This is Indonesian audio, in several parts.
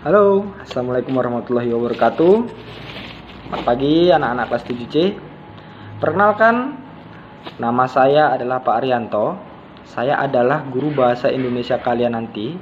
Halo, Assalamualaikum warahmatullahi wabarakatuh. Selamat pagi anak-anak kelas 7C. Perkenalkan, nama saya adalah Pak Arianto. Saya adalah guru bahasa Indonesia kalian nanti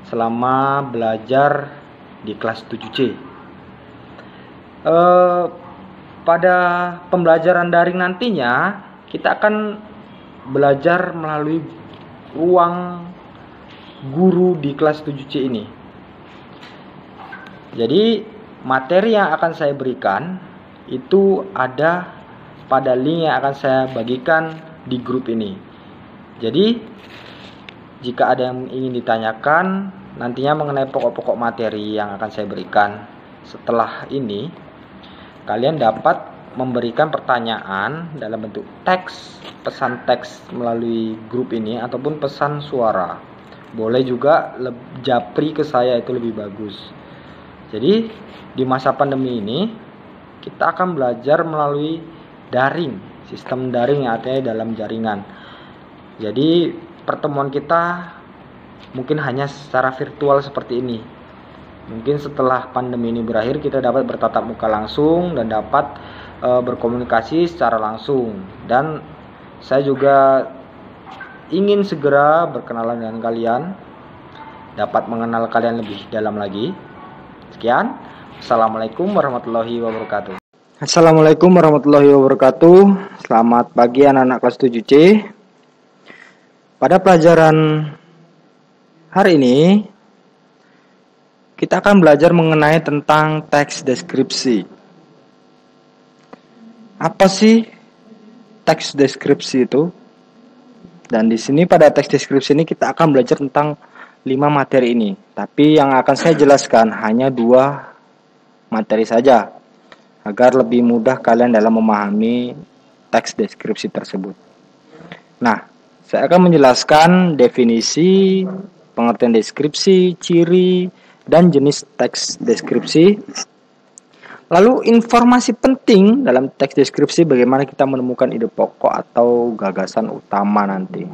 selama belajar di kelas 7C. Pada pembelajaran daring nantinya, kita akan belajar melalui ruang guru di kelas 7C ini. Jadi materi yang akan saya berikan itu ada pada link yang akan saya bagikan di grup ini. Jadi jika ada yang ingin ditanyakan nantinya mengenai pokok-pokok materi yang akan saya berikan setelah ini, kalian dapat memberikan pertanyaan dalam bentuk teks, pesan teks melalui grup ini ataupun pesan suara. Boleh juga japri ke saya, itu lebih bagus. Jadi di masa pandemi ini kita akan belajar melalui daring, sistem daring yang artinya dalam jaringan. Jadi pertemuan kita mungkin hanya secara virtual seperti ini. Mungkin setelah pandemi ini berakhir kita dapat bertatap muka langsung dan dapat berkomunikasi secara langsung. Dan saya juga ingin segera berkenalan dengan kalian, dapat mengenal kalian lebih dalam lagi. Sekian, Assalamualaikum warahmatullahi wabarakatuh. Assalamualaikum warahmatullahi wabarakatuh. Selamat pagi anak-anak kelas 7C. Pada pelajaran hari ini kita akan belajar mengenai tentang teks deskripsi. Apa sih teks deskripsi itu? Dan di sini pada teks deskripsi ini kita akan belajar tentang 5 materi ini, tapi yang akan saya jelaskan hanya 2 materi saja agar lebih mudah kalian dalam memahami teks deskripsi tersebut. Nah, saya akan menjelaskan definisi, pengertian deskripsi, ciri, dan jenis teks deskripsi. Lalu informasi penting dalam teks deskripsi, bagaimana kita menemukan ide pokok atau gagasan utama nanti.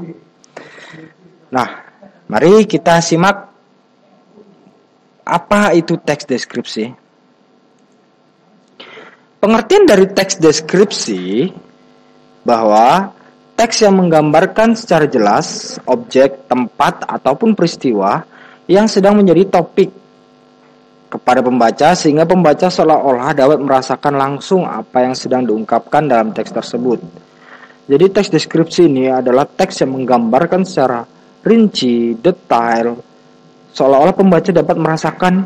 Nah, mari kita simak apa itu teks deskripsi. Pengertian dari teks deskripsi bahwa teks yang menggambarkan secara jelas objek, tempat, ataupun peristiwa yang sedang menjadi topik kepada pembaca sehingga pembaca seolah-olah dapat merasakan langsung apa yang sedang diungkapkan dalam teks tersebut. Jadi teks deskripsi ini adalah teks yang menggambarkan secara rinci, detail, seolah-olah pembaca dapat merasakan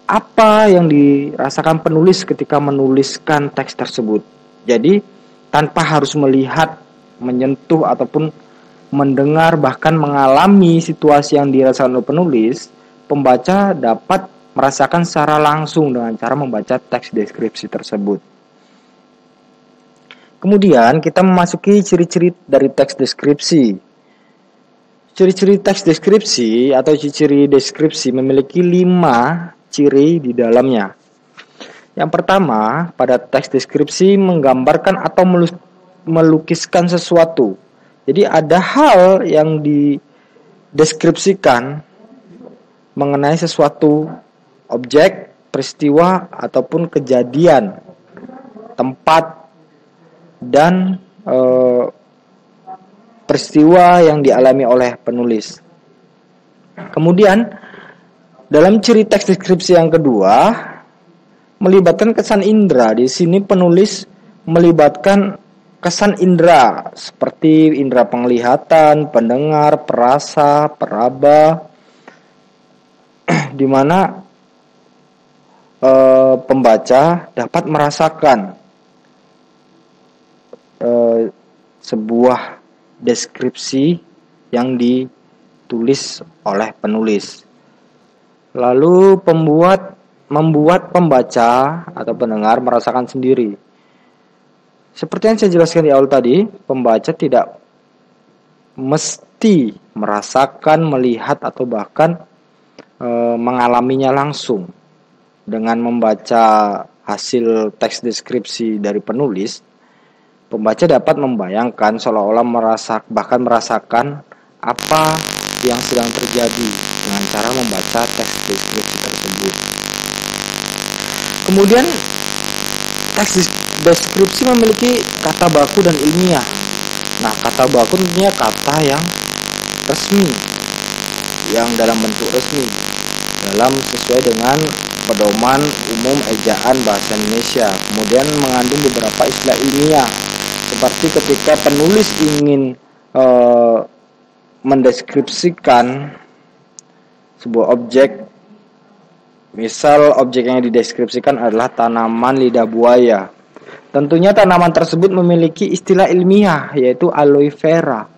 apa yang dirasakan penulis ketika menuliskan teks tersebut. Jadi tanpa harus melihat, menyentuh, ataupun mendengar, bahkan mengalami situasi yang dirasakan oleh penulis, pembaca dapat merasakan secara langsung dengan cara membaca teks deskripsi tersebut. Kemudian kita memasuki ciri-ciri dari teks deskripsi. Ciri-ciri teks deskripsi atau ciri deskripsi memiliki 5 ciri di dalamnya. Yang pertama, pada teks deskripsi menggambarkan atau melukiskan sesuatu. Jadi ada hal yang dideskripsikan mengenai sesuatu objek, peristiwa, ataupun kejadian, tempat, dan peristiwa yang dialami oleh penulis. Kemudian dalam ciri teks deskripsi yang kedua melibatkan kesan indera. Di sini penulis melibatkan kesan indera seperti indera penglihatan, pendengar, perasa, peraba, di mana pembaca dapat merasakan sebuah deskripsi yang ditulis oleh penulis. Lalu membuat pembaca atau pendengar merasakan sendiri. Seperti yang saya jelaskan di awal tadi, pembaca tidak mesti merasakan, melihat, atau bahkan mengalaminya langsung. Dengan membaca hasil teks deskripsi dari penulis, pembaca dapat membayangkan seolah-olah bahkan merasakan apa yang sedang terjadi dengan cara membaca teks deskripsi tersebut. Kemudian teks deskripsi memiliki kata baku dan ilmiah. Nah, kata baku tentunya kata yang resmi, yang dalam bentuk resmi, dalam sesuai dengan pedoman umum ejaan bahasa Indonesia. Kemudian mengandung beberapa istilah ilmiah, seperti ketika penulis ingin mendeskripsikan sebuah objek. Misal objek yang dideskripsikan adalah tanaman lidah buaya. Tentunya tanaman tersebut memiliki istilah ilmiah, yaitu aloe vera.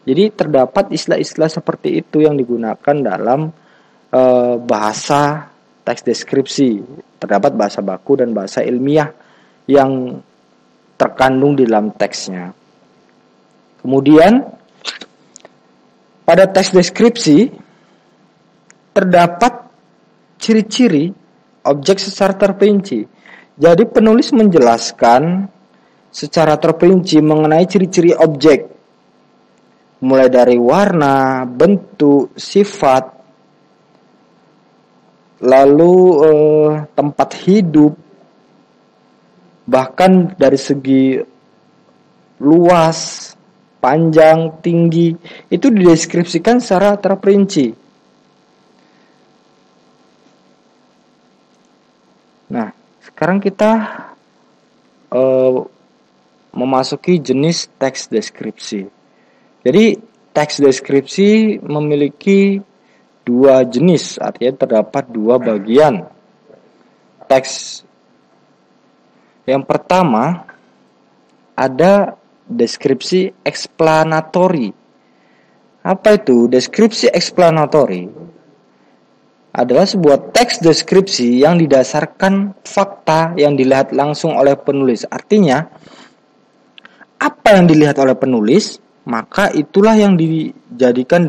Jadi terdapat istilah-istilah seperti itu yang digunakan dalam bahasa teks deskripsi. Terdapat bahasa baku dan bahasa ilmiah yang terkandung di dalam teksnya. Kemudian pada teks deskripsi terdapat ciri-ciri objek secara terperinci. Jadi penulis menjelaskan secara terperinci mengenai ciri-ciri objek, mulai dari warna, bentuk, sifat, lalu tempat hidup, bahkan dari segi luas, panjang, tinggi, itu dideskripsikan secara terperinci. Nah, sekarang kita memasuki jenis teks deskripsi. Jadi, teks deskripsi memiliki dua jenis, artinya terdapat dua bagian. Teks yang pertama ada deskripsi explanatory. Apa itu deskripsi explanatory? Adalah sebuah teks deskripsi yang didasarkan fakta yang dilihat langsung oleh penulis. Artinya, apa yang dilihat oleh penulis, maka itulah yang dijadikan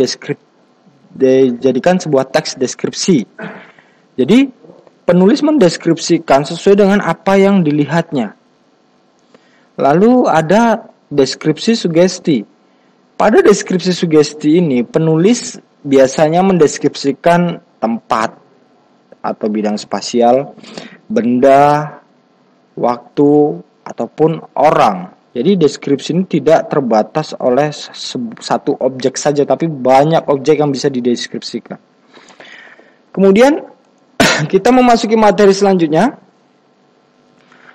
sebuah teks deskripsi. Jadi, penulis mendeskripsikan sesuai dengan apa yang dilihatnya. Lalu ada deskripsi sugesti. Pada deskripsi sugesti ini, penulis biasanya mendeskripsikan tempat atau bidang spasial, benda, waktu, ataupun orang. Jadi deskripsi ini tidak terbatas oleh satu objek saja, tapi banyak objek yang bisa dideskripsikan. Kemudian kita memasuki materi selanjutnya.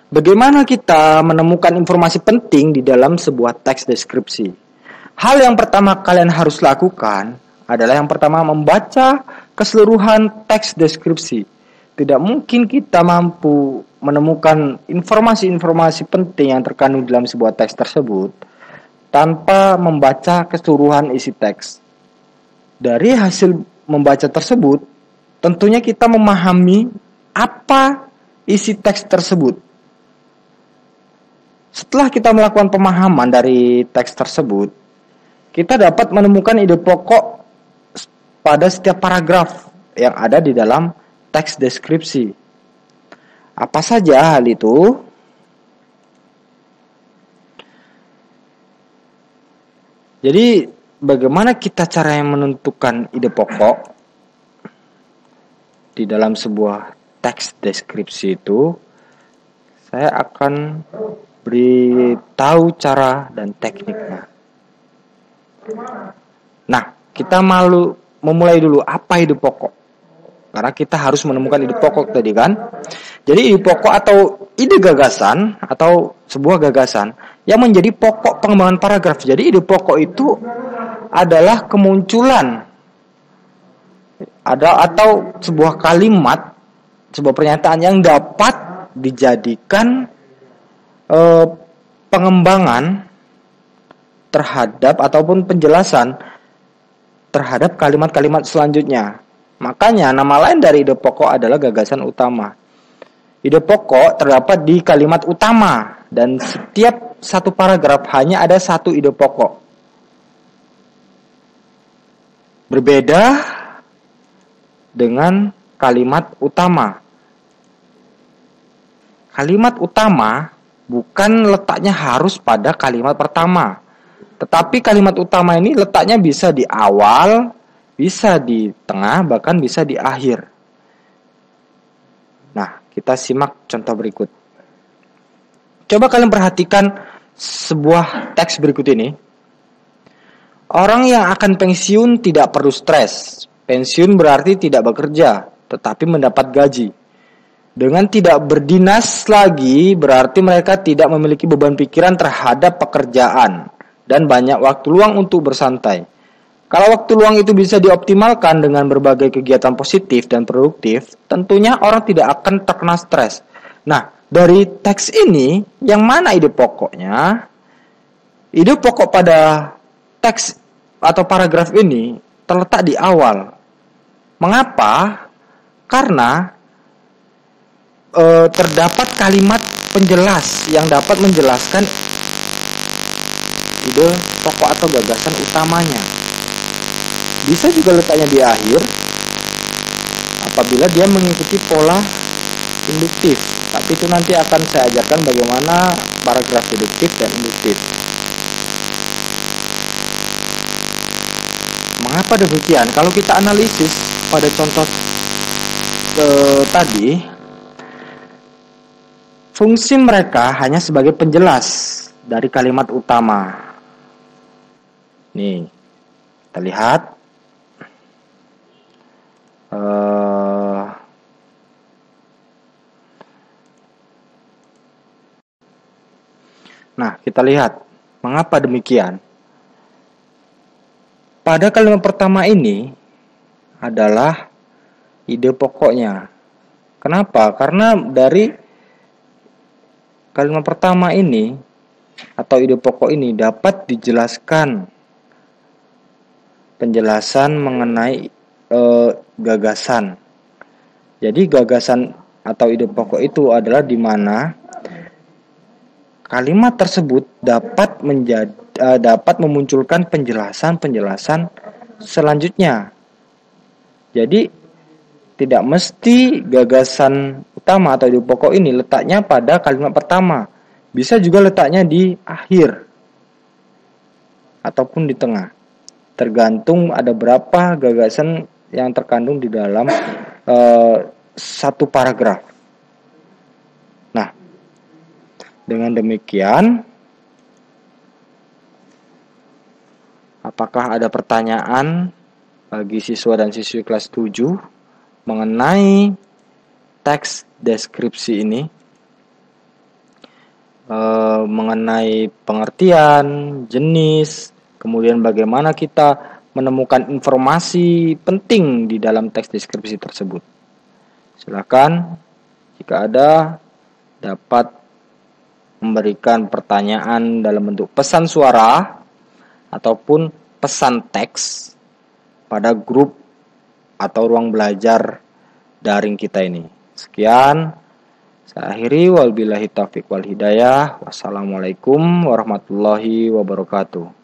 Bagaimana kita menemukan informasi penting di dalam sebuah teks deskripsi? Hal yang pertama kalian harus lakukan adalah yang pertama membaca keseluruhan teks deskripsi. Tidak mungkin kita mampu menemukan informasi-informasi penting yang terkandung dalam sebuah teks tersebut tanpa membaca keseluruhan isi teks. Dari hasil membaca tersebut, tentunya kita memahami apa isi teks tersebut. Setelah kita melakukan pemahaman dari teks tersebut, kita dapat menemukan ide pokok pada setiap paragraf yang ada di dalam teks deskripsi. Apa saja hal itu? Jadi, bagaimana kita caranya menentukan ide pokok di dalam sebuah teks deskripsi itu? Saya akan beritahu cara dan tekniknya. Nah, kita memulai dulu apa ide pokok. Karena kita harus menemukan ide pokok tadi kan. Jadi ide pokok atau ide gagasan atau sebuah gagasan yang menjadi pokok pengembangan paragraf. Jadi ide pokok itu adalah kemunculan atau sebuah kalimat, sebuah pernyataan yang dapat dijadikan pengembangan terhadap ataupun penjelasan terhadap kalimat-kalimat selanjutnya. Makanya nama lain dari ide pokok adalah gagasan utama. Ide pokok terdapat di kalimat utama dan setiap satu paragraf hanya ada satu ide pokok. Berbeda dengan kalimat utama. Kalimat utama bukan letaknya harus pada kalimat pertama. Tetapi kalimat utama ini letaknya bisa di awal, bisa di tengah, bahkan bisa di akhir. Nah, Kita simak contoh berikut. Coba kalian perhatikan sebuah teks berikut ini. Orang yang akan pensiun tidak perlu stres. Pensiun berarti tidak bekerja, tetapi mendapat gaji. Dengan tidak berdinas lagi, berarti mereka tidak memiliki beban pikiran terhadap pekerjaan dan banyak waktu luang untuk bersantai. Kalau waktu luang itu bisa dioptimalkan dengan berbagai kegiatan positif dan produktif, tentunya orang tidak akan terkena stres. Nah, dari teks ini, yang mana ide pokoknya? Ide pokok pada teks atau paragraf ini terletak di awal. Mengapa? Karena terdapat kalimat penjelas yang dapat menjelaskan ide pokok atau gagasan utamanya. Bisa juga letaknya di akhir apabila dia mengikuti pola induktif. Tapi itu nanti akan saya ajarkan bagaimana paragraf deduktif dan induktif. Mengapa demikian? Kalau kita analisis pada contoh tadi, fungsi mereka hanya sebagai penjelas dari kalimat utama. Nih, kita lihat. Nah, kita lihat mengapa demikian. Pada kalimat pertama ini adalah ide pokoknya. Kenapa? Karena dari kalimat pertama ini atau ide pokok ini dapat dijelaskan penjelasan mengenai gagasan. Jadi gagasan atau ide pokok itu adalah di mana kalimat tersebut dapat memunculkan penjelasan-penjelasan selanjutnya. Jadi tidak mesti gagasan utama atau ide pokok ini letaknya pada kalimat pertama. Bisa juga letaknya di akhir ataupun di tengah. Tergantung ada berapa gagasan yang terkandung di dalam satu paragraf. Nah, dengan demikian, apakah ada pertanyaan bagi siswa dan siswi kelas 7 mengenai teks deskripsi ini? Mengenai pengertian, jenis, kemudian bagaimana kita menemukan informasi penting di dalam teks deskripsi tersebut. Silakan jika ada dapat memberikan pertanyaan dalam bentuk pesan suara ataupun pesan teks pada grup atau ruang belajar daring kita ini. Sekian, saya akhiri. Wabillahi taufiq wal hidayah. Wassalamualaikum warahmatullahi wabarakatuh.